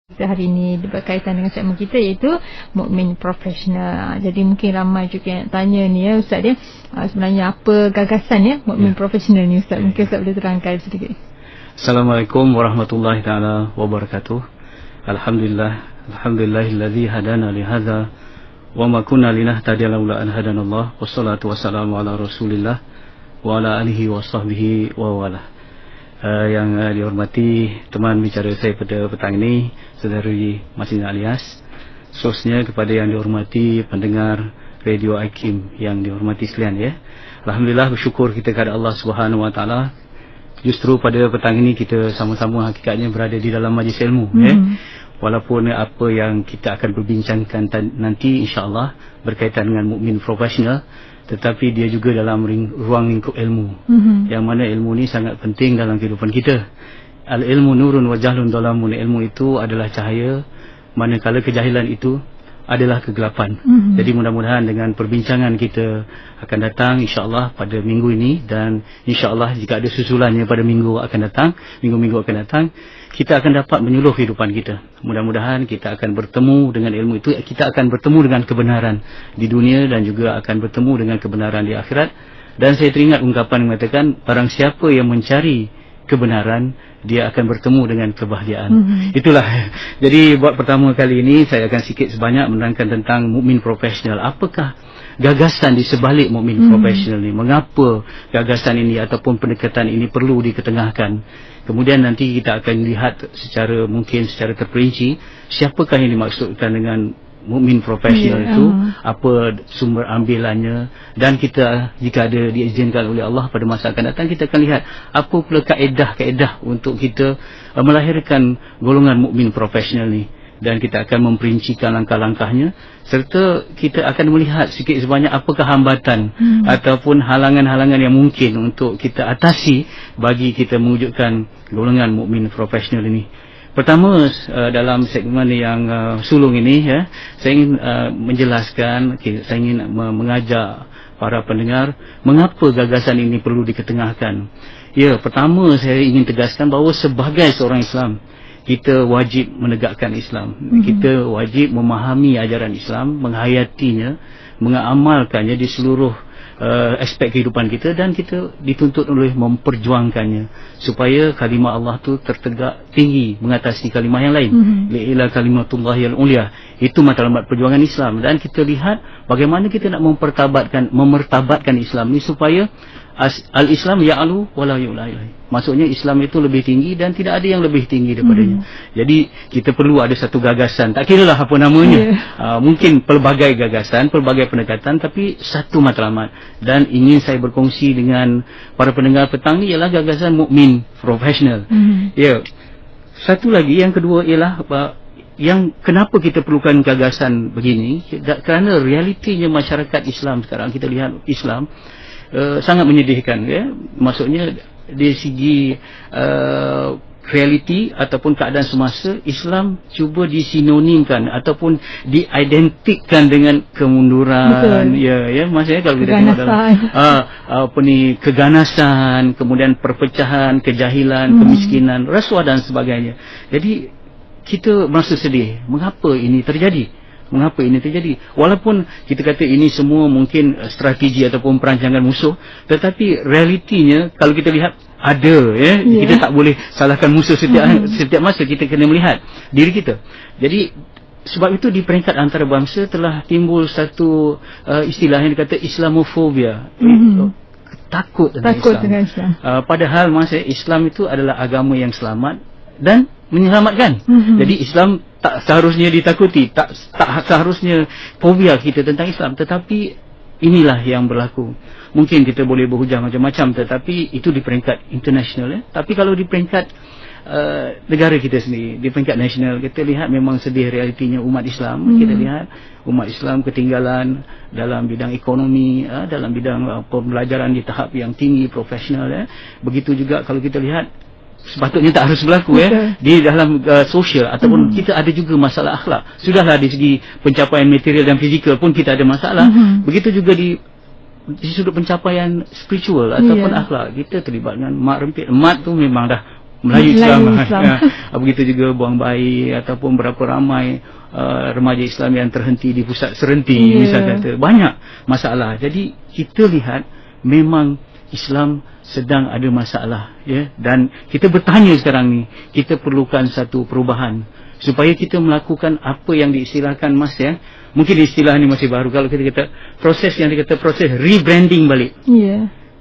Kita hari ini berkaitan dengan segmen kita iaitu mukmin profesional. Jadi mungkin ramai juga yang tanya ni ya Ustaz dia, sebenarnya apa gagasan ya mukmin profesional ni Ustaz? Mungkin Ustaz boleh terangkan sedikit. Assalamualaikum warahmatullahi taala wabarakatuh. Alhamdulillahilladzi hadana li hadza wa ma kunna linahtadiya laula an hadanallah. Wassalatu wassalamu ala Rasulillah wa ala alihi wa sahbihi wa wala. Yang dihormati teman bicara saya pada petang ini, Saudari Masina Alias, khususnya kepada yang dihormati pendengar Radio Hakim yang dihormati sekalian ya. Alhamdulillah, bersyukur kita kepada Allah Subhanahu Wa Taala. Justru pada petang ini kita sama-sama hakikatnya berada di dalam majlis ilmu ya. Walaupun apa yang kita akan berbincangkan nanti insya-Allah berkaitan dengan mukmin profesional, tetapi dia juga dalam ruang lingkup ilmu. Yang mana ilmu ni sangat penting dalam kehidupan kita. Al-ilmu nurun wa jahlun dhalamun. Ilmu itu adalah cahaya, manakala kejahilan itu adalah kegelapan. Jadi mudah-mudahan dengan perbincangan kita akan datang insya-Allah pada minggu ini, dan insya-Allah jika ada susulannya pada minggu akan datang, minggu-minggu akan datang, kita akan dapat menyuluh kehidupan kita. Mudah-mudahan kita akan bertemu dengan ilmu itu, kita akan bertemu dengan kebenaran di dunia dan juga akan bertemu dengan kebenaran di akhirat. Dan saya teringat ungkapan yang mengatakan, barang siapa yang mencari kebenaran, dia akan bertemu dengan kebahagiaan. Itulah. Jadi buat pertama kali ini saya akan sikit sebanyak menerangkan tentang mukmin profesional. Apakah gagasan di sebalik mukmin profesional ni? Mengapa gagasan ini ataupun pendekatan ini perlu diketengahkan? Kemudian nanti kita akan lihat secara terperinci siapakah yang dimaksudkan dengan mukmin profesional itu, apa sumber ambilannya, dan kita jika ada diizinkan oleh Allah pada masa akan datang, kita akan lihat apa pula kaedah-kaedah untuk kita melahirkan golongan mukmin profesional ni, dan kita akan memperincikan langkah-langkahnya, serta kita akan melihat sikit sebanyak apakah hambatan ataupun halangan-halangan yang mungkin untuk kita atasi bagi kita mewujudkan golongan mukmin profesional ini. Pertama, dalam segmen yang sulung ini ya, saya ingin menjelaskan, saya ingin mengajak para pendengar mengapa gagasan ini perlu diketengahkan. Ya, pertama saya ingin tegaskan bahawa sebagai seorang Islam, kita wajib menegakkan Islam. Kita wajib memahami ajaran Islam, menghayatinya, mengamalkannya di seluruh aspek kehidupan kita, dan kita dituntut oleh memperjuangkannya supaya kalimah Allah tu tertegak tinggi mengatasi kalimah yang lain. Li'ila kalimatullahil ulia. Itu matlamat perjuangan Islam, dan kita lihat bagaimana kita nak memertabatkan Islam ni supaya al-Islam ya'lu wala yu'la. Maksudnya Islam itu lebih tinggi dan tidak ada yang lebih tinggi daripadanya. Jadi kita perlu ada satu gagasan, tak kiralah apa namanya. Mungkin pelbagai gagasan, pelbagai pendekatan, tapi satu matlamat. Dan ingin saya berkongsi dengan para pendengar petang ni ialah gagasan mukmin profesional. Ya. Satu lagi, yang kedua ialah yang kenapa kita perlukan gagasan begini, kerana realitinya masyarakat Islam sekarang, kita lihat Islam sangat menyedihkan ya. Maksudnya dari segi realiti ataupun keadaan semasa, Islam cuba disinonimkan ataupun diidentikan dengan kemunduran. Ya, maksudnya kalau kita tengok dalam keganasan, kemudian perpecahan, kejahilan, kemiskinan, rasuah dan sebagainya. Jadi kita merasa sedih. Mengapa ini terjadi? Walaupun kita kata ini semua mungkin strategi ataupun perancangan musuh, tetapi realitinya kalau kita lihat ada ya. Kita tak boleh salahkan musuh setiap masa. Kita kena melihat diri kita. Jadi sebab itu di peringkat antarabangsa telah timbul satu istilah yang dikata Islamofobia. Takut dengan Islam. Padahal masa Islam itu adalah agama yang selamat dan menyelamatkan. Jadi Islam tak seharusnya ditakuti, tak seharusnya fobia kita tentang Islam, tetapi inilah yang berlaku. Mungkin kita boleh berhujah macam-macam, tetapi itu di peringkat international ya. Tapi kalau di peringkat negara kita sendiri, di peringkat nasional, kita lihat memang sedih realitinya umat Islam. Kita lihat umat Islam ketinggalan dalam bidang ekonomi, dalam bidang pembelajaran di tahap yang tinggi, profesional ya. Begitu juga kalau kita lihat, sepatutnya tak harus berlaku ya, di dalam sosial ataupun kita ada juga masalah akhlak. Sudahlah di segi pencapaian material dan fizikal pun kita ada masalah. Begitu juga di sudut pencapaian spiritual ataupun akhlak, kita terlibat dengan mat rempit. Mat tu memang dah Melayu Islam. Islam. Begitu juga buang bayi ataupun berapa ramai remaja Islam yang terhenti di pusat serenti, misal kata. Banyak masalah. Jadi kita lihat memang Islam sedang ada masalah, ya. Dan kita bertanya sekarang ni, kita perlukan satu perubahan supaya kita melakukan apa yang diistilahkan Mas, ya. Mungkin istilah ni masih baru. Kalau kita kata proses yang dikata proses rebranding balik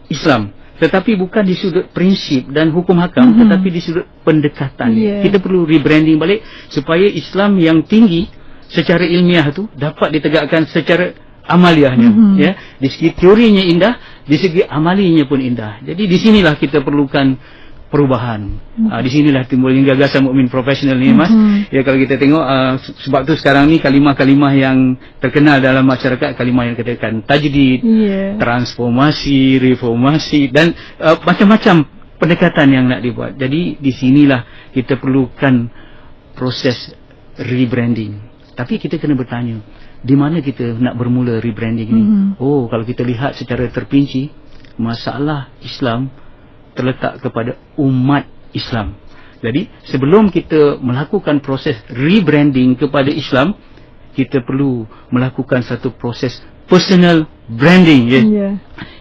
Islam, tetapi bukan di sudut prinsip dan hukum hakam, tetapi di sudut pendekatan. Kita perlu rebranding balik supaya Islam yang tinggi secara ilmiah tu dapat ditegakkan secara amaliahnya, ya. Di segi teorinya indah, di segi amalinya pun indah. Jadi di sinilah kita perlukan perubahan. Di sinilah timbulnya gagasan mukmin profesional ni, Mas. Ya, kalau kita tengok sebab tu sekarang ni kalimah-kalimah yang terkenal dalam masyarakat, kalimah yang katakan tajdid, transformasi, reformasi dan macam-macam pendekatan yang nak dibuat. Jadi di sinilah kita perlukan proses rebranding. Tapi kita kena bertanya, di mana kita nak bermula rebranding ni? Oh, kalau kita lihat secara terperinci, masalah Islam terletak kepada umat Islam. Jadi sebelum kita melakukan proses rebranding kepada Islam, kita perlu melakukan satu proses personal branding,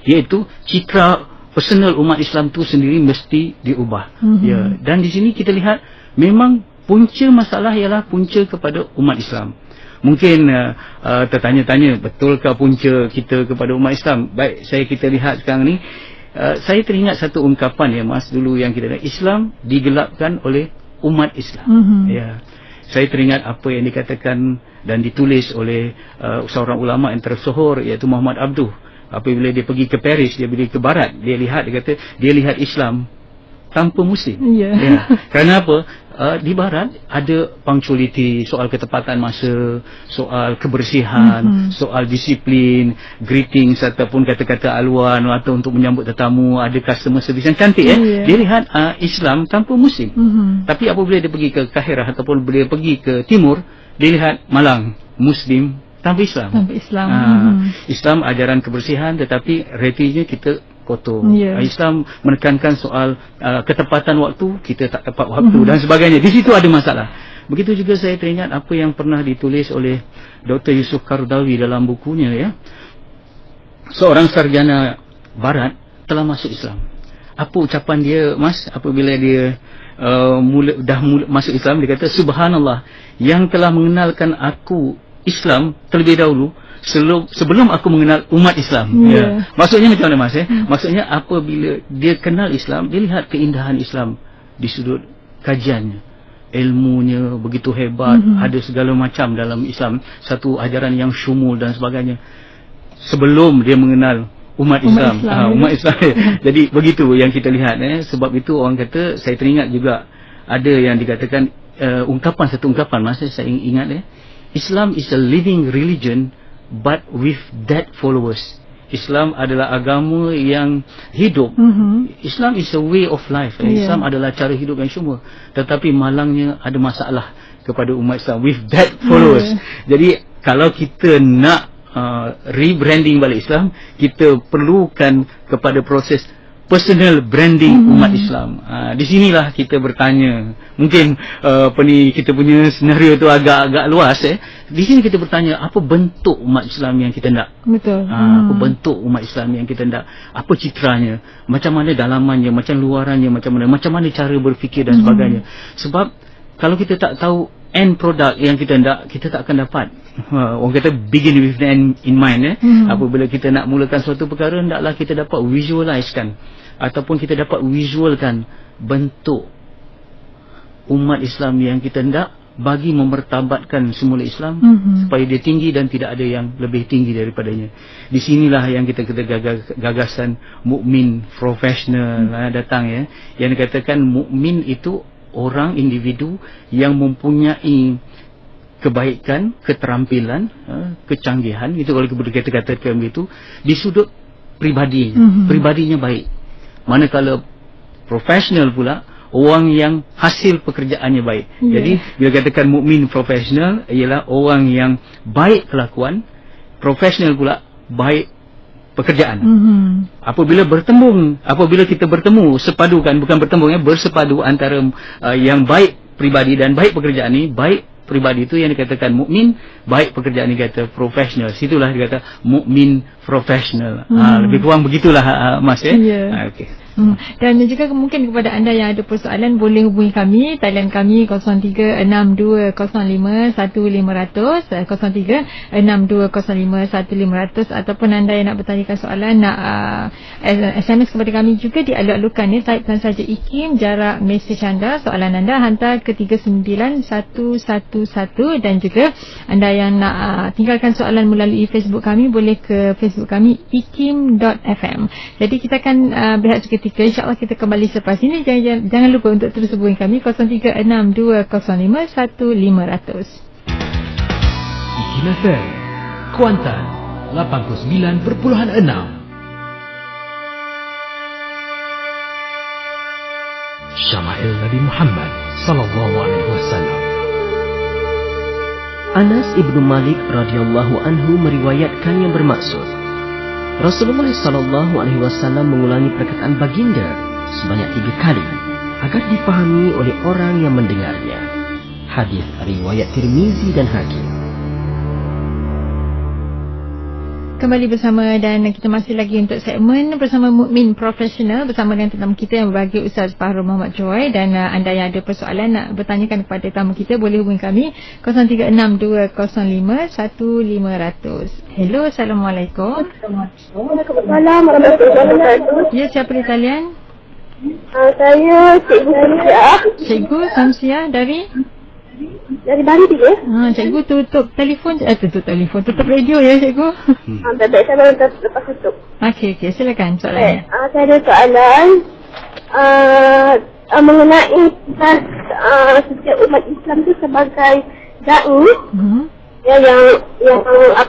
iaitu citra personal umat Islam tu sendiri mesti diubah. Ya, dan di sini kita lihat memang punca masalah ialah punca kepada umat Islam. Mungkin tertanya-tanya, betulkah punca kita kepada umat Islam? Baik, kita lihat sekarang ni, saya teringat satu ungkapan, ya Mas, dulu yang kita lihat, Islam digelapkan oleh umat Islam. Ya, saya teringat apa yang dikatakan dan ditulis oleh seorang ulama yang tersohor, iaitu Muhammad Abduh. Apabila dia pergi ke Paris, dia pergi ke barat, dia kata dia lihat Islam tanpa Muslim. Kerana apa? Di barat ada punctuality, soal ketepatan masa, soal kebersihan, soal disiplin, greetings ataupun kata-kata aluan atau untuk menyambut tetamu, ada customer service yang cantik, Dia lihat Islam tanpa Muslim. Tapi apabila dia pergi ke Kahirah ataupun dia pergi ke timur, dia lihat Malang, Muslim tanpa Islam. Islam ajaran kebersihan, tetapi retinya kita kotor. Islam menekankan soal ketepatan waktu, kita tak tepat waktu dan sebagainya. Di situ ada masalah. Begitu juga saya teringat apa yang pernah ditulis oleh Dr. Yusuf Qaradawi dalam bukunya, ya. Seorang sarjana barat telah masuk Islam. Apa ucapan dia, Mas, apabila dia dah mula masuk Islam? Dia kata, subhanallah, yang telah mengenalkan aku Islam terlebih dahulu sebelum aku mengenal umat Islam. Maksudnya macam mana, Mas? Maksudnya apabila dia kenal Islam, dia lihat keindahan Islam di sudut kajiannya, ilmunya begitu hebat, ada segala macam dalam Islam, satu ajaran yang syumul dan sebagainya, sebelum dia mengenal umat Islam. Umat Islam. Jadi begitu yang kita lihat. Sebab itu orang kata, saya teringat juga ada yang dikatakan satu ungkapan, Mas, saya ingat, Islam is a living religion but with dead followers. Islam adalah agama yang hidup. Islam is a way of life. Islam adalah cara hidup yang semua. Tetapi malangnya ada masalah kepada umat Islam with dead followers. Jadi kalau kita nak rebranding balik Islam, kita perlukan kepada proses personal branding umat Islam. Di sinilah kita bertanya. Mungkin kita punya senario tu agak luas. Di sini kita bertanya, apa bentuk umat Islam yang kita nak? Betul. Apa bentuk umat Islam yang kita nak? Apa citranya? Macam mana dalamannya? Macam luarannya? Macam mana cara berfikir dan sebagainya? Sebab kalau kita tak tahu end product yang kita nak, kita tak akan dapat. Orang kata begin with the end in mind. Apabila kita nak mulakan suatu perkara, hendaklah kita dapat visualizekan ataupun kita dapat visualkan bentuk umat Islam yang kita hendak bagi memertabatkan semula Islam supaya dia tinggi dan tidak ada yang lebih tinggi daripadanya. Di sinilah yang kita gagasan mukmin profesional datang, ya. Yang dikatakan mukmin itu orang individu yang mempunyai kebaikan, keterampilan, kecanggihan, itu kalau kita katakan begitu, di sudut pribadi, pribadinya baik. Manakala profesional pula orang yang hasil pekerjaannya baik. Jadi bila katakan mukmin profesional ialah orang yang baik kelakuan, profesional pula baik pekerjaan. Apabila kita bertemu, sepadukan, bukan bertemu ya, bersepadu antara yang baik pribadi dan baik pekerjaan ni, baik pribadi itu yang dikatakan mukmin, baik pekerjaan ni kata profesional. Situlah dikata mukmin profesional. Lebih kurang begitulah Mas ya. Yeah. Okey. Dan juga mungkin kepada anda yang ada persoalan, boleh hubungi kami, talian kami 0362051500, 0362051500, ataupun anda yang nak bertanyakan soalan, nak SMS kepada kami juga dialuk-alukkan ya. Typekan saja IKIM, jarak mesej anda, soalan anda hantar ke 39111, dan juga anda yang nak tinggalkan soalan melalui Facebook kami, boleh ke Facebook kami ikim.fm. Jadi kita akan berehat seketika. InsyaAllah kita kembali selepas ini. Jangan lupa untuk terus hubungi kami 0362051500. IKIM FM Kuantan 89.6. Syama'il Nabi Muhammad sallallahu alaihi wasallam. Anas ibnu Malik radhiyallahu anhu meriwayatkan yang bermaksud, Rasulullah sallallahu alaihi wasallam mengulangi perkataan baginda sebanyak 3 kali agar difahami oleh orang yang mendengarnya. Hadis riwayat Tirmizi dan Hakim. Kembali bersama, dan kita masih lagi untuk segmen bersama Mukmin Profesional bersama dengan tetamu kita yang berbahagia, Ustaz Fahrul Muhammad Joy. Dan anda yang ada persoalan nak bertanyakan kepada tetamu kita, boleh hubungi kami 0362051500. Hello, Assalamualaikum. Waalaikumsalam warahmatullahi wabarakatuh. Ya, siapa di talian? Saya Cikgu Samsiah. Cikgu Samsiah dari Bali dia. Cikgu tutup telefon, tutup radio ya cikgu. Tak, saya baru lepas tutup. Okey, silakan soalannya. Saya ada soalan mengenai setiap umat Islam tu sebagai da'i yang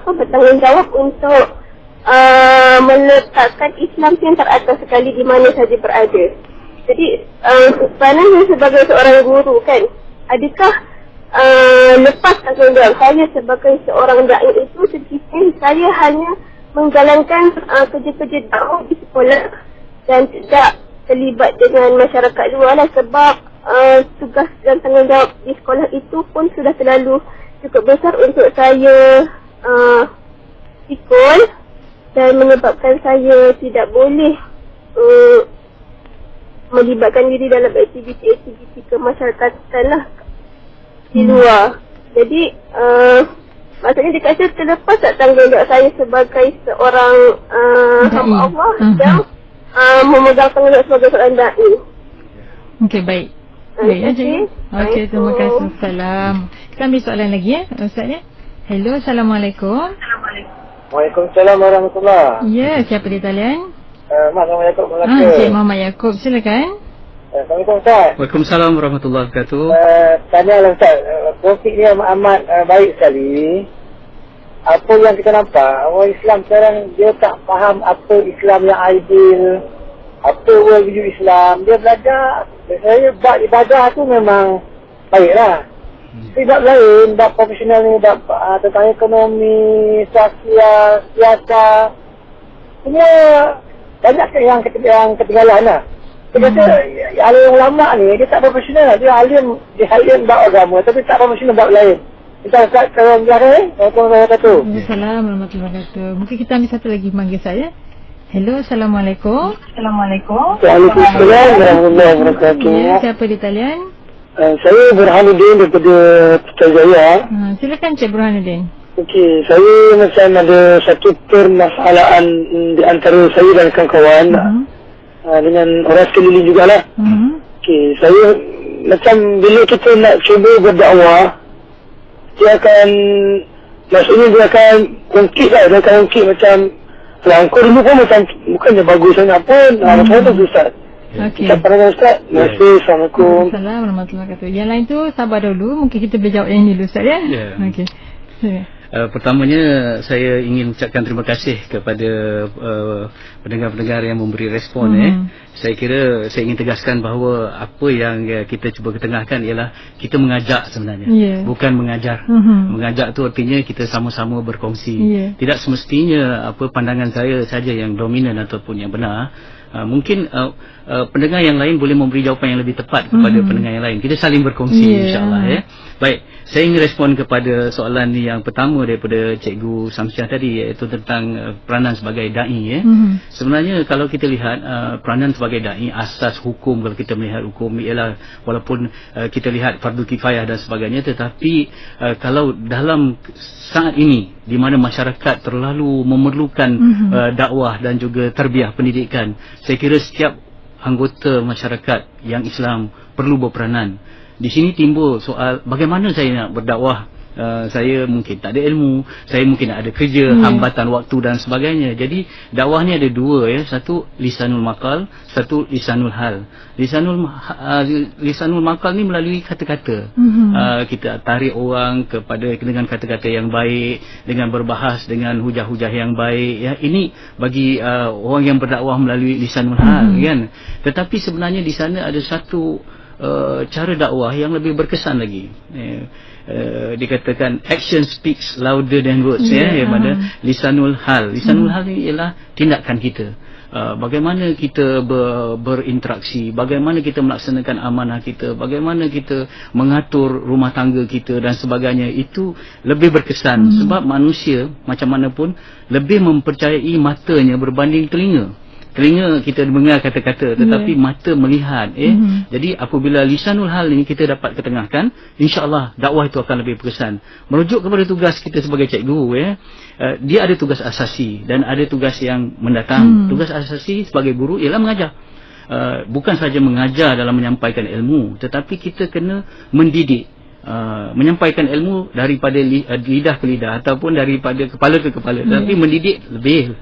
bertanggungjawab untuk meletakkan Islam yang teratas sekali di mana saja berada. Jadi sebenarnya sebagai seorang guru kan, adakah lepas tanggungjawab saya sebagai seorang da'i itu, sedikit saya hanya menjalankan kerja-kerja dakwah di sekolah dan tidak terlibat dengan masyarakat luar lah, sebab tugas dan tanggungjawab di sekolah itu pun sudah terlalu cukup besar untuk saya pikul, dan menyebabkan saya tidak boleh melibatkan diri dalam aktiviti-aktiviti kemasyarakatan lah di luar. Jadi maksudnya dikata terlepas tak tanggungjawab saya sebagai seorang hamba Allah yang memegang tanggungjawab sebagai seorang da'i. Okey, baik. Baik ya cikgu. Okey, terima kasih. Salam. Kita ambil soalan lagi ya Ustaz ya. Hello, Assalamualaikum. Waalaikumsalam warahmatullahi. Ya, siapa di talian? Mak Muhammad Yaakob Melaka. Cik Muhammad Yaakob, silakan. Assalamualaikum Ustaz. Waalaikumsalam warahmatullahi wabarakatuh. Tanyalah Ustaz, topik ni amat baik sekali. Apa yang kita nampak, orang Islam sekarang dia tak faham apa Islam yang ideal, apa worldview Islam. Dia belajar, saya bab ibadah tu memang baiklah. Tapi bab lain, bab profesional ni, bab tentang ekonomi, sosial, siasa, semua banyak yang ketinggalan lah. Dia kata alim ulama ni dia tak profesional, dia alim bab agama tapi tak profesional bab lain. Kita Ustaz kalau belakang Assalamualaikum warahmatullahi wabarakatuh. Mungkin kita ambil satu lagi panggil saya. Hello, Assalamualaikum. Waalaikumsalam warahmatullahi wabarakatuh. Ya, siapa di talian? Saya Burhanuddin daripada Putrajaya. Silakan Cik Burhanuddin. Okey, saya macam ada satu permasalahan di antara saya dan kawan-kawan. Dengan orang sekeliling jugalah. Okey, saya macam bila kita nak cuba berdakwah, dia akan, maksudnya dia akan ungkit lah, dia akan ungkit macam langkau dulu pun macam bukannya bagus sangat pun. Macam tu Ustaz. Okey. Kita pandangan Ustaz. Terima kasih. Assalamualaikum. Assalamualaikum warahmatullahi wabarakatuh. Yang lain tu sabar dulu, mungkin kita boleh jawab yang ini dulu Ustaz ya. Ya. Okey. Pertamanya saya ingin ucapkan terima kasih kepada pendengar-pendengar yang memberi respon. Saya kira saya ingin tegaskan bahawa apa yang kita cuba ketengahkan ialah kita mengajak sebenarnya, bukan mengajar. Mengajar tu artinya kita sama-sama berkongsi. Tidak semestinya pandangan saya saja yang dominan ataupun yang benar. Mungkin pendengar yang lain boleh memberi jawapan yang lebih tepat kepada pendengar yang lain. Kita saling berkongsi, insya-Allah, ya. Baik, saya ingin respon kepada soalan yang pertama daripada Cikgu Samsiah tadi, iaitu tentang peranan sebagai dai, ya. Sebenarnya kalau kita lihat peranan sebagai dai, asas hukum, kalau kita melihat hukum ialah walaupun kita lihat fardu kifayah dan sebagainya, tetapi kalau dalam saat ini di mana masyarakat terlalu memerlukan dakwah dan juga tarbiyah pendidikan, saya kira setiap anggota masyarakat yang Islam perlu berperanan. Di sini timbul soal bagaimana saya nak berdakwah. Saya mungkin tak ada ilmu, saya mungkin ada kerja, hambatan waktu dan sebagainya. Jadi dakwah ni ada dua, ya. Satu lisanul maqal, satu lisanul hal. Lisanul maqal ni melalui kata-kata. Kita tarik orang kepada dengan kata-kata yang baik, dengan berbahas dengan hujah-hujah yang baik, ya. Ini bagi orang yang berdakwah melalui lisanul hal, kan. Tetapi sebenarnya di sana ada satu cara dakwah yang lebih berkesan lagi. Dikatakan action speaks louder than words, yang mana lisanul hal. Lisanul hal ni ialah tindakan kita. Bagaimana kita berinteraksi, bagaimana kita melaksanakan amanah kita, bagaimana kita mengatur rumah tangga kita dan sebagainya, itu lebih berkesan. Sebab manusia macam mana pun lebih mempercayai matanya berbanding telinga. Telinga kita dengar kata-kata, tetapi mata melihat. Jadi apabila lisanul hal ini kita dapat ketengahkan, insya-Allah dakwah itu akan lebih berkesan. Merujuk kepada tugas kita sebagai cikgu, dia ada tugas asasi dan ada tugas yang mendatang. Tugas asasi sebagai guru ialah mengajar. Bukan saja mengajar dalam menyampaikan ilmu, tetapi kita kena mendidik. Menyampaikan ilmu daripada lidah ke lidah ataupun daripada kepala ke kepala, tapi mendidik lebih.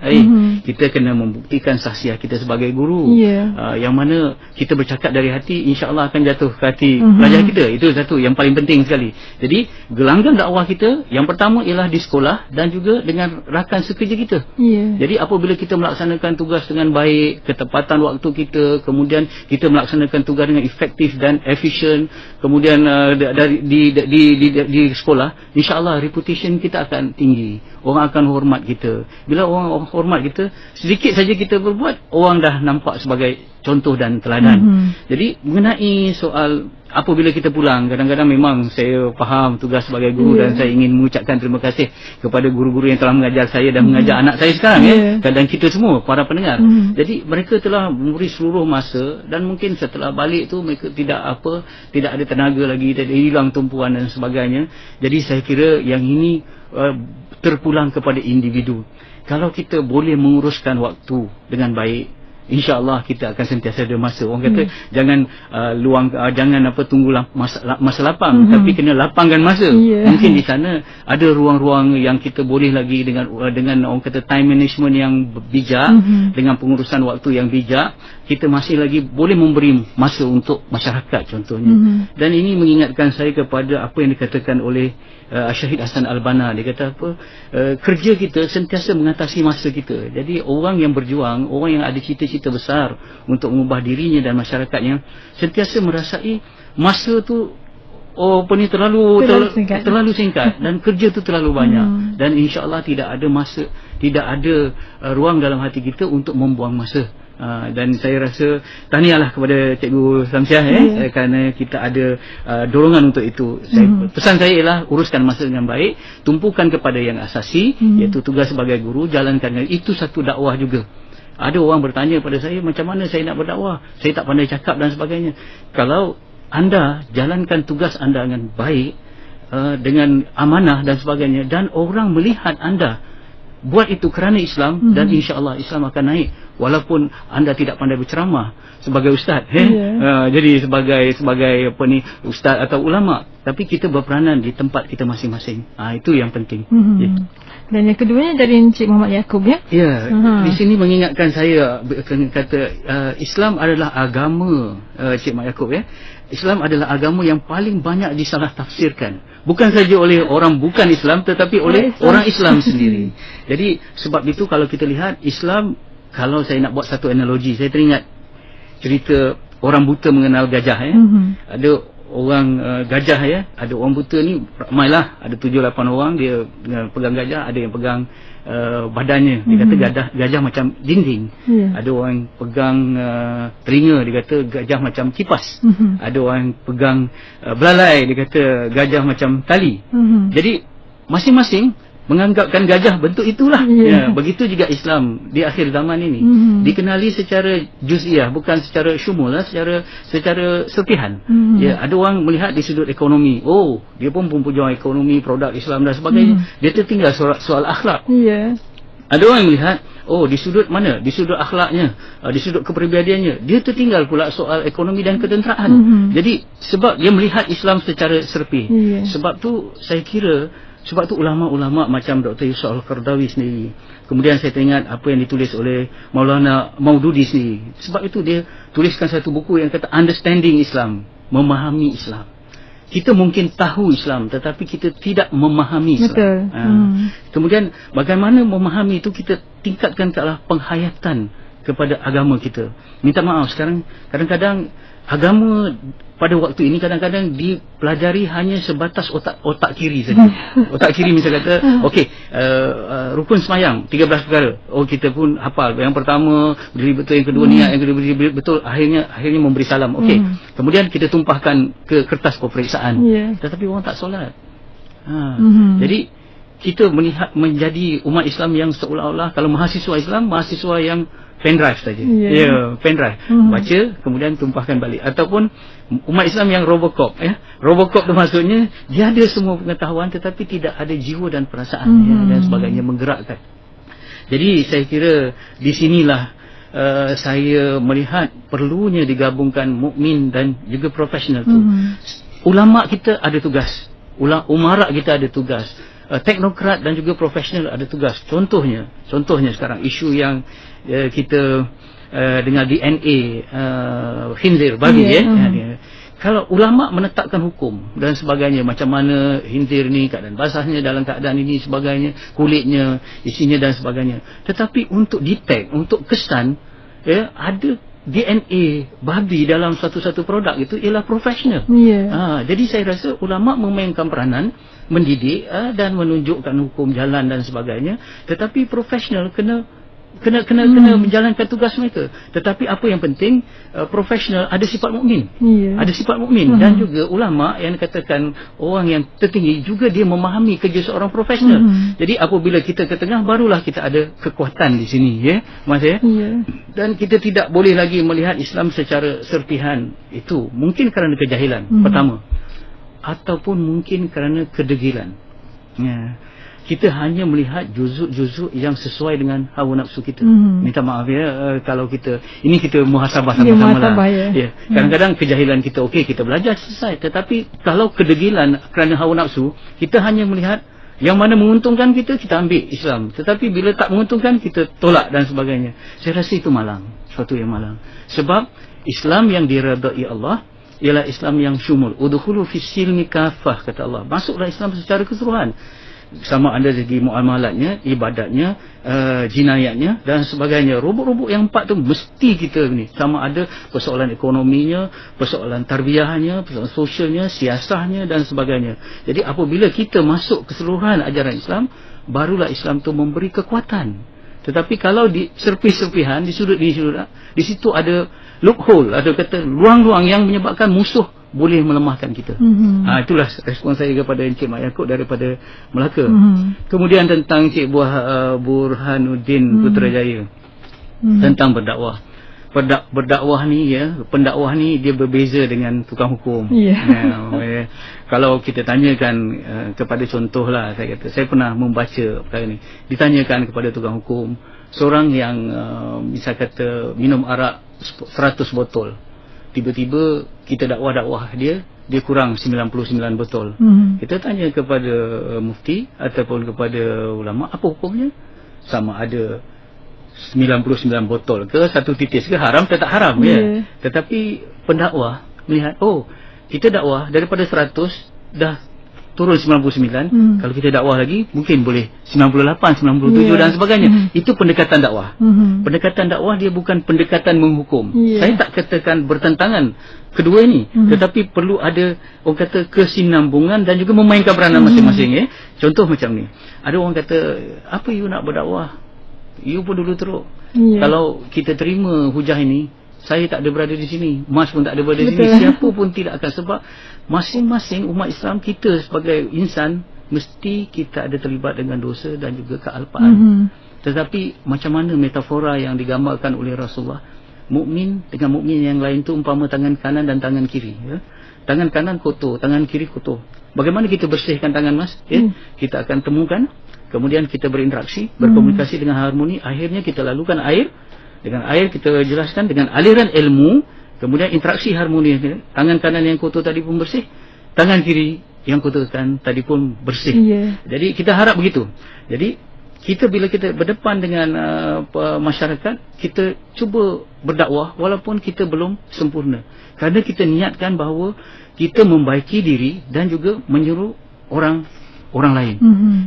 Kita kena membuktikan sahsiah kita sebagai guru, yang mana kita bercakap dari hati, insya-Allah akan jatuh ke hati pelajar kita. Itu satu yang paling penting sekali. Jadi gelanggang dakwah kita yang pertama ialah di sekolah dan juga dengan rakan sekerja kita. Jadi apabila kita melaksanakan tugas dengan baik, ketepatan waktu kita, kemudian kita melaksanakan tugas dengan efektif dan efisien, kemudian di sekolah, insya-Allah reputation kita akan tinggi. Orang akan hormat kita. Bila orang hormat kita, sedikit saja kita berbuat, orang dah nampak sebagai contoh dan teladan. Jadi mengenai soal apabila kita pulang, kadang-kadang memang saya faham tugas sebagai guru dan saya ingin mengucapkan terima kasih kepada guru-guru yang telah mengajar saya dan mengajar anak saya sekarang, dan kita semua para pendengar. Jadi mereka telah memberi seluruh masa, dan mungkin setelah balik tu mereka tidak ada tenaga lagi, tidak hilang tumpuan dan sebagainya. Jadi saya kira yang ini terpulang kepada individu. Kalau kita boleh menguruskan waktu dengan baik, insya-Allah kita akan sentiasa ada masa. Orang kata jangan tunggu masa lapang, tapi kena lapangkan masa. Mungkin di sana ada ruang-ruang yang kita boleh lagi dengan orang kata time management yang bijak, dengan pengurusan waktu yang bijak, kita masih lagi boleh memberi masa untuk masyarakat contohnya. Dan ini mengingatkan saya kepada apa yang dikatakan oleh Syahid Hasan Al-Banna. Dia kata kerja kita sentiasa mengatasi masa kita. Jadi orang yang berjuang, orang yang ada cita-cita besar untuk mengubah dirinya dan masyarakatnya, sentiasa merasai masa tu terlalu singkat dan kerja tu terlalu banyak, dan insya-Allah tidak ada masa, tidak ada ruang dalam hati kita untuk membuang masa. Dan saya rasa tahniahlah kepada Cikgu Samsiah, kerana kita ada dorongan untuk itu. Pesan saya ialah uruskan masa dengan baik, tumpukan kepada yang asasi, iaitu tugas sebagai guru, jalankan. Itu satu dakwah juga. Ada orang bertanya pada saya, macam mana saya nak berdakwah, saya tak pandai cakap dan sebagainya. Kalau anda jalankan tugas anda dengan baik, dengan amanah dan sebagainya, dan orang melihat anda buat itu kerana Islam, dan insya-Allah Islam akan naik. Walaupun anda tidak pandai berceramah sebagai ustaz, jadi sebagai ustaz atau ulama, tapi kita berperanan di tempat kita masing-masing. Itu yang penting. Dan yang keduanya dari Encik Muhammad Yaakob, ya? Ya, di sini mengingatkan saya kata Islam adalah agama, Encik Muhammad Yaakob, ya. Islam adalah agama yang paling banyak disalah tafsirkan. Bukan saja oleh orang bukan Islam, tetapi oleh orang Islam sendiri. Jadi sebab itu kalau kita lihat Islam, kalau saya nak buat satu analogi, saya teringat cerita orang buta mengenal gajah, ya. Ada orang gajah, ya. Ada orang buta ni ramailah, ada 7-8 orang dia pegang gajah, ada yang pegang badannya. Dia kata gajah macam dinding. Ada orang pegang telinga, dia kata gajah macam kipas. Ada orang pegang belalai, dia kata gajah macam tali. Jadi masing-masing menganggapkan gajah bentuk itulah. Begitu juga Islam di akhir zaman ini dikenali secara juz'iyah, bukan secara syumul, secara serpihan. Ada orang melihat di sudut ekonomi, dia pun mempunyai ekonomi, produk Islam dan sebagainya. Dia tertinggal soal akhlak. Ada orang yang melihat, di sudut mana? Di sudut akhlaknya, di sudut kepribadiannya, dia tertinggal pula soal ekonomi dan ketenteraan. Jadi sebab dia melihat Islam secara serpi. Sebab tu saya kira, sebab tu ulama-ulama macam Dr. Yusuf Al-Qaradawi sendiri, kemudian saya teringat apa yang ditulis oleh Maulana Maududi sendiri. Sebab itu dia tuliskan satu buku yang kata Understanding Islam, memahami Islam. Kita mungkin tahu Islam, tetapi kita tidak memahami Islam. Kemudian bagaimana memahami itu, kita tingkatkan ke arah penghayatan kepada agama kita. Minta maaf, sekarang kadang-kadang agama pada waktu ini kadang-kadang dipelajari hanya sebatas otak kiri saja. Otak kiri misalnya kata, rukun semayang 13 perkara. Kita pun hafal. Yang pertama berdiri betul, yang kedua niat, yang kedua berdiri betul, akhirnya memberi salam. Kemudian kita tumpahkan ke kertas peperiksaan. Tetapi orang tak solat. Jadi kita melihat menjadi umat Islam yang seolah-olah kalau mahasiswa Islam, mahasiswa yang pendrive saja. Pendrive. Baca, kemudian tumpahkan balik. Ataupun umat Islam yang Robocop, Robocop tu maksudnya dia ada semua pengetahuan tetapi tidak ada jiwa dan perasaan dan sebagainya menggerakkan. Jadi saya kira di sinilah saya melihat perlunya digabungkan mukmin dan juga profesional tu. Ulama kita ada tugas, umara kita ada tugas, teknokrat dan juga profesional ada tugas. Contohnya sekarang isu yang kita dengar DNA khinzir babi, kalau ulama menetapkan hukum dan sebagainya, macam mana khinzir ni, keadaan basahnya, dalam keadaan ini sebagainya, kulitnya, isinya dan sebagainya, tetapi untuk detect, untuk kesan ada DNA babi dalam satu-satu produk itu ialah profesional. Jadi saya rasa ulama memainkan peranan mendidik dan menunjukkan hukum jalan dan sebagainya, tetapi profesional kena menjalankan tugas mereka. Tetapi apa yang penting, profesional ada sifat mukmin. Ada sifat mukmin dan juga ulama yang katakan orang yang tertinggi juga dia memahami kerja seorang profesional. Jadi apabila kita ke tengah, barulah kita ada kekuatan di sini, Mas. Dan kita tidak boleh lagi melihat Islam secara serpihan. Itu mungkin kerana kejahilan pertama, ataupun mungkin kerana kedegilan. Kita hanya melihat juzuk-juzuk yang sesuai dengan hawa nafsu kita. Minta maaf kalau kita muhasabah sama-sama lah. Kadang-kadang kejahilan kita, kita belajar selesai. Tetapi kalau kedegilan kerana hawa nafsu, kita hanya melihat yang mana menguntungkan kita ambil Islam. Tetapi bila tak menguntungkan, kita tolak dan sebagainya. Saya rasa itu malang, suatu yang malang. Sebab Islam yang diredai Allah ialah Islam yang syumul. Udkhulu fis silmi kafah, kata Allah. Masuklah Islam secara keseluruhan. Sama ada segi muamalatnya, ibadatnya, jinayatnya dan sebagainya. Rubuk-rubuk yang 4 tu mesti kita ni. Sama ada persoalan ekonominya, persoalan tarbiyahnya, persoalan sosialnya, siasahnya dan sebagainya. Jadi apabila kita masuk keseluruhan ajaran Islam, barulah Islam tu memberi kekuatan. Tetapi kalau di serpih-serpihan, di sudut, di situ ada loophole, ada kata ruang-ruang yang menyebabkan musuh boleh melemahkan kita. Itulah respon saya kepada Encik Mak Yaakob daripada Melaka. Kemudian tentang Encik Burhanuddin Putrajaya, tentang berdakwah. Berdakwah ni pendakwah ni dia berbeza dengan tukang hukum. Kalau kita tanyakan kepada contohlah, saya pernah membaca perkara ni. Ditanyakan kepada tukang hukum, seorang yang misal kata minum arak 100 botol, tiba-tiba kita dakwah dia kurang 99 botol. Kita tanya kepada mufti ataupun kepada ulama, apa hukumnya? Sama ada 99 botol ke satu titis ke, haram tetap haram ya. Tetapi pendakwah melihat, oh, kita dakwah daripada 100 dah turun 99, kalau kita dakwah lagi mungkin boleh 98, 97 dan sebagainya. Itu pendekatan dakwah. Pendekatan dakwah dia bukan pendekatan menghukum. Saya tak katakan bertentangan kedua ini, tetapi perlu ada orang kata kesinambungan dan juga memainkan peranan masing-masing ya. Contoh macam ni, ada orang kata, apa you nak berdakwah? You pun dulu teruk. Kalau kita terima hujah ini, saya tak ada berada di sini, Mas pun tak ada berada di sini, siapa pun tidak akan. Sebab masing-masing umat Islam, kita sebagai insan mesti kita ada terlibat dengan dosa dan juga kealpaan. Tetapi macam mana metafora yang digambarkan oleh Rasulullah, mukmin dengan mukmin yang lain tu umpama tangan kanan dan tangan kiri ya. Tangan kanan kotor, tangan kiri kotor. Bagaimana kita bersihkan tangan, Mas ya? Kita akan temukan, kemudian kita berinteraksi, berkomunikasi dengan harmoni, akhirnya kita lalukan air. Dengan air kita jelaskan dengan aliran ilmu, kemudian interaksi harmoni. Tangan kanan yang kotor tadi pun bersih, tangan kiri yang kotor tadi pun bersih. Jadi kita harap begitu. Jadi kita bila kita berdepan dengan masyarakat, kita cuba berdakwah walaupun kita belum sempurna. Kerana kita niatkan bahawa kita membaiki diri dan juga menyuruh orang lain.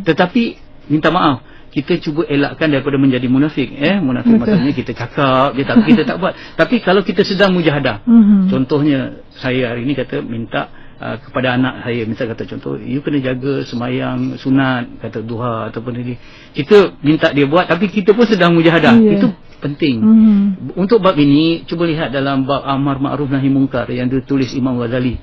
Tetapi minta maaf, kita cuba elakkan daripada menjadi munafik. Munafik maksudnya kita cakap, kita tak buat. Tapi kalau kita sedang mujahadah, contohnya saya hari ini kata minta kepada anak saya, misal kata contoh, you kena jaga semayang sunat, kata duha ataupun ini, kita minta dia buat, tapi kita pun sedang mujahadah. Itu penting. Untuk bab ini, cuba lihat dalam bab amar ma'ruf nahi mungkar yang ditulis Imam Ghazali.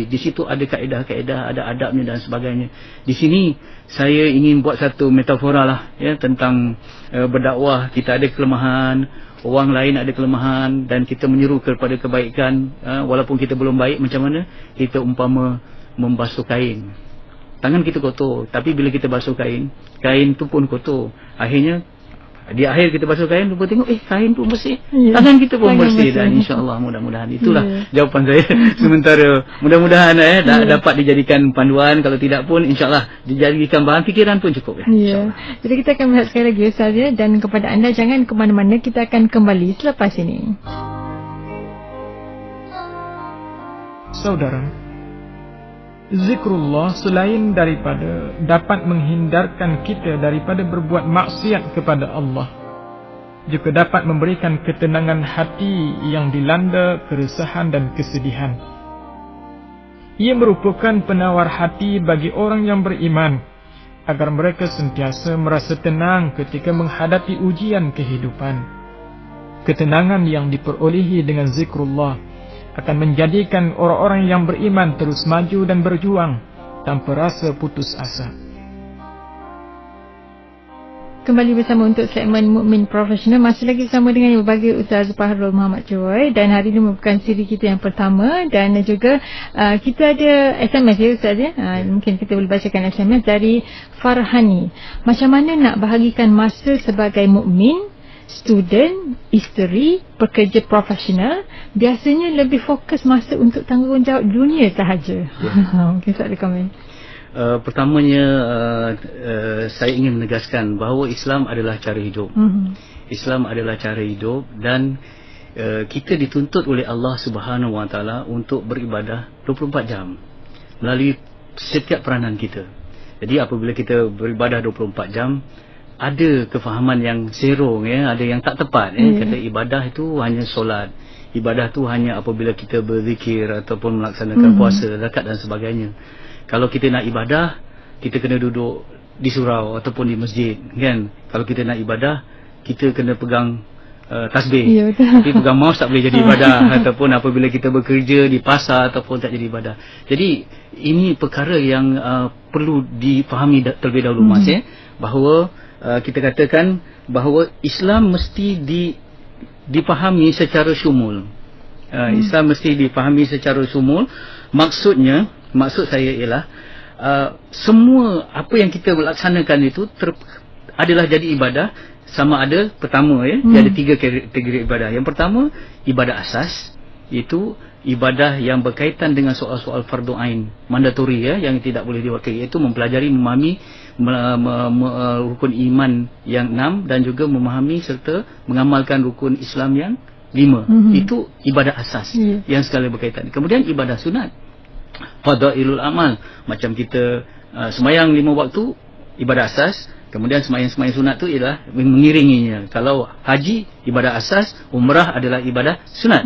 Di situ ada kaedah-kaedah, ada adabnya dan sebagainya. Di sini saya ingin buat satu metafora lah ya, tentang berdakwah. Kita ada kelemahan, orang lain ada kelemahan, dan kita menyeru kepada kebaikan walaupun kita belum baik. Macam mana kita umpama membasuh kain, tangan kita kotor, tapi bila kita basuh kain tu pun kotor. Akhirnya di akhir kita basuh kain, lupa tengok kain tu bersih, tangan kita pun bersih. Dan insya-Allah mudah-mudahan itulah jawapan saya. Sementara mudah-mudahan dapat dijadikan panduan, kalau tidak pun insya-Allah dijadikan bahan fikiran pun cukup ya. Jadi kita akan melihat sekali lagi Ustaz ya, dan kepada anda jangan ke mana-mana, kita akan kembali selepas ini. Saudara, zikrullah selain daripada dapat menghindarkan kita daripada berbuat maksiat kepada Allah, juga dapat memberikan ketenangan hati yang dilanda keresahan dan kesedihan. Ia merupakan penawar hati bagi orang yang beriman, agar mereka sentiasa merasa tenang ketika menghadapi ujian kehidupan. Ketenangan yang diperolehi dengan zikrullah akan menjadikan orang-orang yang beriman terus maju dan berjuang tanpa rasa putus asa. Kembali bersama untuk segmen Mukmin Profesional. Masih lagi bersama dengan berbagai Ustaz Fahrul Muhammad Joy, dan hari ini merupakan siri kita yang pertama, dan juga kita ada SMS ya Ustaz ya. Mungkin kita boleh bacakan SMS dari Farhani. Macam mana nak bahagikan masa sebagai mukmin, student, isteri, pekerja profesional? Biasanya lebih fokus masa untuk tanggungjawab dunia sahaja. Mungkin saya ada komen. Pertamanya saya ingin menegaskan bahawa Islam adalah cara hidup. Islam adalah cara hidup, dan kita dituntut oleh Allah Subhanahu Wa Taala untuk beribadah 24 jam melalui setiap peranan kita. Jadi apabila kita beribadah 24 jam, ada kefahaman yang serong ya, ada yang tak tepat kata ibadah itu hanya solat, ibadah tu hanya apabila kita berzikir ataupun melaksanakan puasa, zakat dan sebagainya. Kalau kita nak ibadah, kita kena duduk di surau ataupun di masjid kan. Kalau kita nak ibadah, kita kena pegang tasbih. Tapi pegang mouse tak boleh jadi ibadah. Ataupun apabila kita bekerja di pasar ataupun tak jadi ibadah. Jadi ini perkara yang perlu difahami terlebih dahulu Mas ya, bahawa kita katakan bahawa Islam mesti dipahami secara syumul. Islam mesti dipahami secara syumul. Maksud saya ialah semua apa yang kita laksanakan itu adalah jadi ibadah sama ada pertama dia ada 3 kategori ibadah. Yang pertama ibadah asas, iaitu ibadah yang berkaitan dengan soal-soal fardu ain mandatori yang tidak boleh diwakili, iaitu mempelajari, memahami rukun iman yang 6 dan juga memahami serta mengamalkan rukun Islam yang 5. Itu ibadah asas yang sekali berkaitan. Kemudian ibadah sunat, fadailul amal, macam kita sembahyang 5 waktu, ibadah asas. Kemudian sembahyang sunat tu ialah mengiringinya. Kalau haji ibadah asas, umrah adalah ibadah sunat.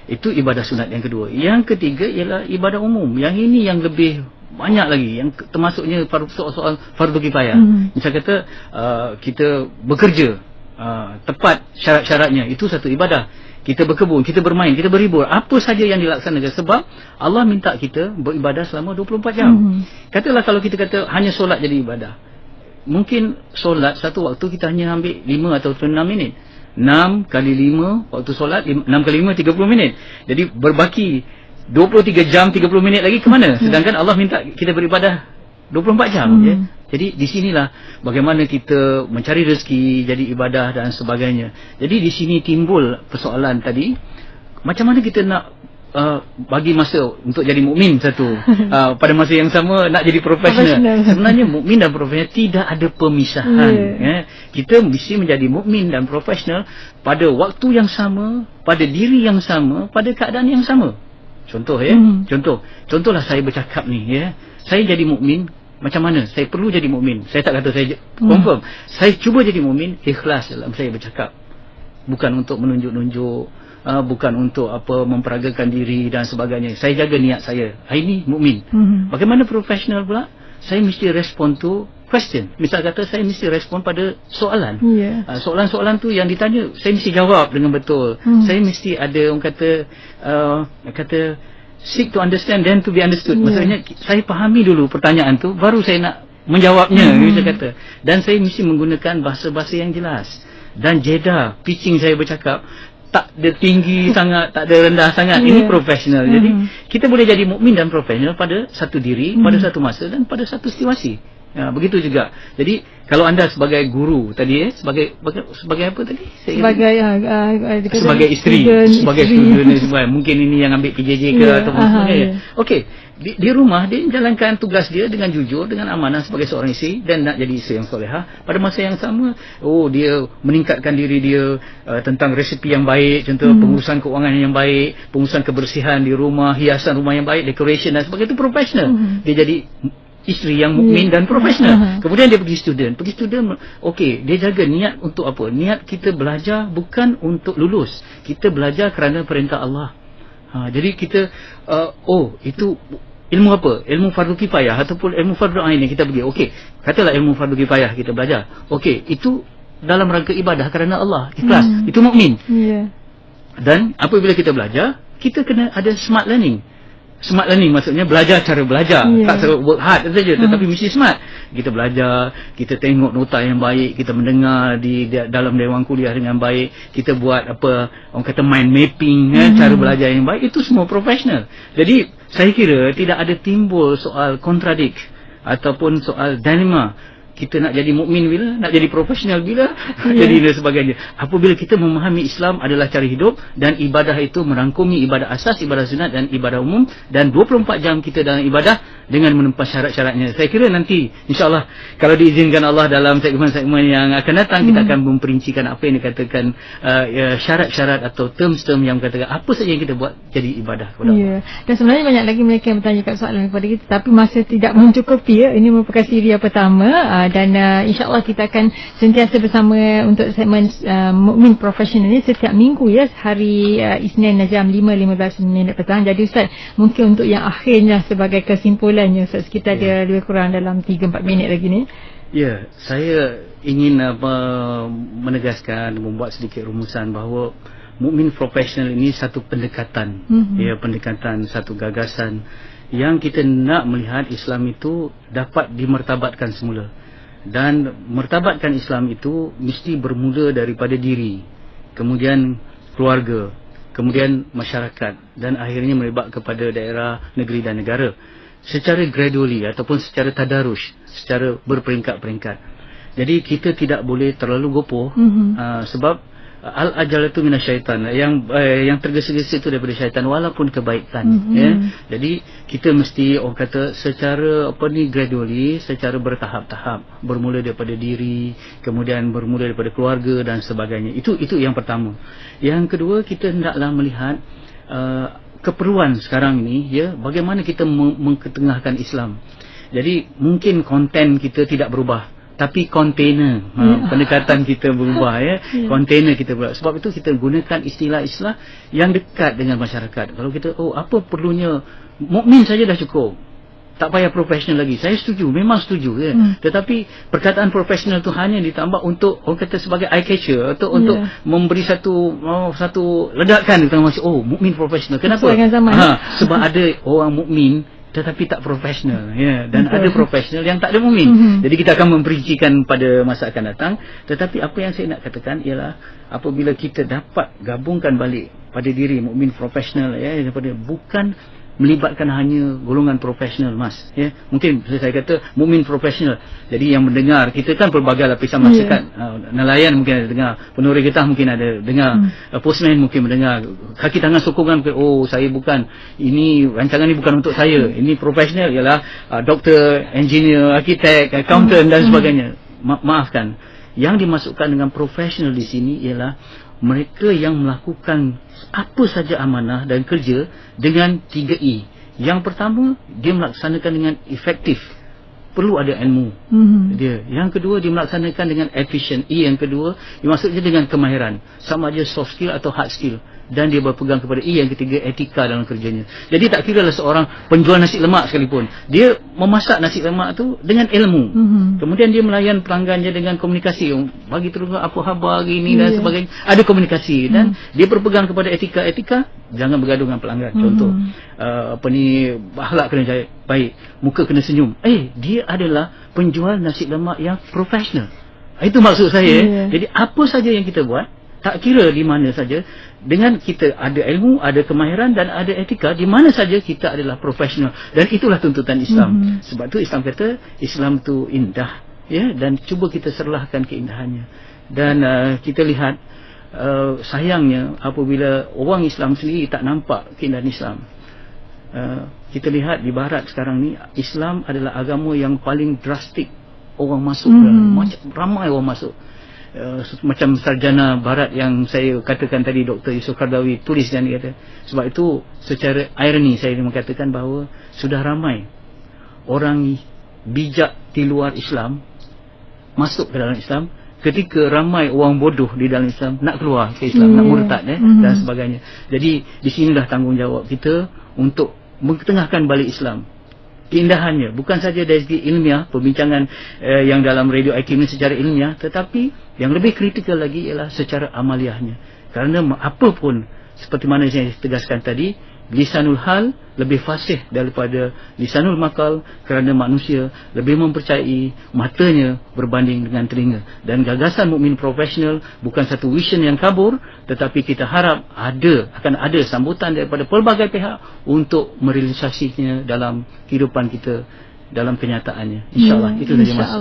Itu ibadah sunat yang kedua. Yang ketiga ialah ibadah umum. Yang ini yang lebih banyak lagi, yang termasuknya soal-soal fardu kifayah. Misal kata kita bekerja tepat syarat-syaratnya, itu satu ibadah. Kita berkebun, kita bermain, kita berhibur, apa saja yang dilaksanakan, sebab Allah minta kita beribadah selama 24 jam. Katalah kalau kita kata hanya solat jadi ibadah, mungkin solat satu waktu kita hanya ambil 5 atau 6 minit. 6 kali 5 waktu solat, 6 kali 5 30 minit. Jadi berbaki 23 jam 30 minit lagi ke mana? Sedangkan Allah minta kita beribadah 24 jam. Jadi di sinilah bagaimana kita mencari rezeki jadi ibadah dan sebagainya. Jadi di sini timbul persoalan tadi, macam mana kita nak bagi masa untuk jadi mukmin satu, pada masa yang sama nak jadi profesional. Sebenarnya mukmin dan profesional tidak ada pemisahan. Kita mesti menjadi mukmin dan profesional pada waktu yang sama, pada diri yang sama, pada keadaan yang sama. Contoh contohlah saya bercakap ni saya jadi mukmin, macam mana saya perlu jadi mukmin. Saya tak kata saya confirm, saya cuba jadi mukmin ikhlas dalam saya bercakap, bukan untuk menunjuk-nunjuk, bukan untuk memperagakan diri dan sebagainya. Saya jaga niat saya, ini mukmin. Bagaimana profesional pula? Saya mesti respon to question. Misal kata saya mesti respon pada soalan. Soalan-soalan tu yang ditanya saya mesti jawab dengan betul. Saya mesti ada orang kata seek to understand then to be understood. Maksudnya saya fahami dulu pertanyaan tu, baru saya nak menjawabnya. Misal kata, dan saya mesti menggunakan bahasa-bahasa yang jelas dan jeda pitching saya bercakap tak ada tinggi sangat, tak ada rendah sangat. Ini profesional. Jadi kita boleh jadi mukmin dan profesional pada satu diri, pada satu masa dan pada satu situasi. Begitu juga. Jadi kalau anda sebagai guru tadi sebagai apa tadi? Sebagai isteri, sebagai student, mungkin ini yang ambil PJJ ke ataupun sebagainya. Okey, di rumah dia jalankan tugas dia dengan jujur, dengan amanah sebagai seorang isteri dan nak jadi isteri yang solehah. Pada masa yang sama, dia meningkatkan diri dia tentang resepi yang baik, contoh pengurusan keuangan yang baik, pengurusan kebersihan di rumah, hiasan rumah yang baik, decoration dan sebagainya. Itu profesional. Dia jadi isteri yang mukmin dan profesional. Kemudian dia pergi student, okey, dia jaga niat untuk apa? Niat kita belajar bukan untuk lulus, kita belajar kerana perintah Allah. Jadi kita itu ilmu apa? Ilmu fardu kifayah ataupun ilmu fardu ain yang kita pergi. Okey, katalah ilmu fardu kifayah kita belajar. Okey, itu dalam rangka ibadah kerana Allah, ikhlas. Itu mukmin. Dan apabila kita belajar, kita kena ada smart learning. Smart learning maksudnya belajar cara belajar, tak serta work hard saja, tetapi mesti smart. Kita belajar, kita tengok nota yang baik, kita mendengar di dalam dewan kuliah dengan baik, kita buat orang kata mind mapping, cara belajar yang baik. Itu semua profesional. Jadi saya kira tidak ada timbul soal kontradik ataupun soal dilema. Kita nak jadi mukmin bila, nak jadi profesional bila, jadi dan sebagainya. Apabila kita memahami Islam adalah cara hidup dan ibadah itu merangkumi ibadah asas, ibadah sunat dan ibadah umum, dan 24 jam kita dalam ibadah dengan menempas syarat-syaratnya. Saya kira nanti insya-Allah kalau diizinkan Allah dalam segmen-segmen yang akan datang, kita akan memperincikan apa yang dikatakan syarat-syarat atau term-term yang katakan apa saja yang kita buat jadi ibadah kepada Allah. Dan sebenarnya banyak lagi mereka yang bertanyakan soalan kepada kita, tapi masa tidak mencukupi. Ini merupakan siri yang pertama. Dan insya-Allah kita akan sentiasa bersama untuk segmen Mukmin Profesional ni setiap minggu hari Isnin jam 5.15 petang. Jadi Ustaz, mungkin untuk yang akhirnya sebagai kesimpulannya Ustaz, kita ada lebih kurang dalam 3-4 minit lagi ni. Ya, saya ingin menegaskan, membuat sedikit rumusan bahawa mukmin profesional ini satu pendekatan, pendekatan, satu gagasan yang kita nak melihat Islam itu dapat dimertabatkan semula. Dan mertabatkan Islam itu mesti bermula daripada diri, kemudian keluarga, kemudian masyarakat, dan akhirnya merebak kepada daerah, negeri dan negara secara gradually ataupun secara tadarus, secara berperingkat-peringkat. Jadi kita tidak boleh terlalu gopoh, sebab al-ajalatu minasyaitan, yang tergesa-gesa itu daripada syaitan walaupun kebaikan, ya. Jadi kita mesti orang kata secara gradually, secara bertahap-tahap, bermula daripada diri, kemudian bermula daripada keluarga dan sebagainya. Itu yang pertama. Yang kedua, kita hendaklah melihat keperluan sekarang ini, ya, bagaimana kita mengketengahkan Islam. Jadi mungkin konten kita tidak berubah, tapi kontainer pendekatan kita berubah, ya. Kontainer kita berubah. Sebab itu kita gunakan istilah-istilah yang dekat dengan masyarakat. Kalau kita apa perlunya, mukmin saja dah cukup, tak payah profesional lagi. Saya setuju, memang setuju, ya. Tetapi perkataan profesional tu hanya ditambah untuk orang kata sebagai eye catcher, atau untuk memberi satu ledakan kita masih mukmin profesional. Kenapa? Sebab ada orang mukmin tetapi tak profesional, ya, dan ada profesional yang tak ada mukmin. Jadi kita akan memperincikan pada masa akan datang. Tetapi apa yang saya nak katakan ialah apabila kita dapat gabungkan balik pada diri mukmin profesional, ya, daripada bukan melibatkan hanya golongan profesional, Mas, ya. Mungkin saya kata mukmin profesional. Jadi yang mendengar kita kan pelbagai lapisan masyarakat, nelayan mungkin ada dengar, penoreh getah mungkin ada dengar, postman mungkin mendengar, kaki tangan sokongan, saya bukan, ini rancangan ini bukan untuk saya. Ini profesional ialah doktor, engineer, arkitek, accountant dan sebagainya. Maafkan, yang dimasukkan dengan profesional di sini ialah mereka yang melakukan apa saja amanah dan kerja dengan 3E. Yang pertama, dia melaksanakan dengan efektif, perlu ada ilmu dia. Yang kedua, dia melaksanakan dengan efficient. Yang kedua, maksudnya dengan kemahiran, sama ada soft skill atau hard skill. Dan dia berpegang kepada yang ketiga, etika dalam kerjanya. Jadi tak kira lah seorang penjual nasi lemak sekalipun, dia memasak nasi lemak tu dengan ilmu. Kemudian dia melayan pelanggannya dengan komunikasi, bagi terus apa khabar hari ini dan sebagainya. Ada komunikasi dan dia berpegang kepada etika, jangan bergaduh dengan pelanggan. Contoh, akhlak kena baik, muka kena senyum. Dia adalah penjual nasi lemak yang profesional. Itu maksud saya. Jadi apa saja yang kita buat, tak kira di mana saja, dengan kita ada ilmu, ada kemahiran dan ada etika, di mana saja kita adalah profesional. Dan itulah tuntutan Islam. Sebab tu Islam kata Islam tu indah, ya, dan cuba kita serlahkan keindahannya. Dan kita lihat sayangnya apabila orang Islam sendiri tak nampak keindahan Islam. Kita lihat di barat sekarang ni, Islam adalah agama yang paling drastik orang masuk, ramai orang masuk. Macam sarjana barat yang saya katakan tadi, Dr. Yusuf Qaradawi tulis, dan dia kata, sebab itu secara ironi saya mengatakan bahawa sudah ramai orang bijak di luar Islam masuk ke dalam Islam, ketika ramai orang bodoh di dalam Islam nak keluar ke Islam, nak murtad, dan sebagainya. Jadi di sinilah tanggungjawab kita untuk mengetengahkan balik Islam, keindahannya, bukan saja dari segi ilmiah, perbincangan yang dalam Radio IQ ini secara ilmiah, tetapi yang lebih kritikal lagi ialah secara amaliahnya. Kerana apapun, seperti mana saya tegaskan tadi, lisanul hal lebih fasih daripada lisanul maqal, kerana manusia lebih mempercayai matanya berbanding dengan telinga. Dan gagasan mukmin profesional bukan satu vision yang kabur, tetapi kita harap akan ada sambutan daripada pelbagai pihak untuk merealisasinya dalam kehidupan kita, dalam kenyataannya. InsyaAllah. Itu saja, Mas.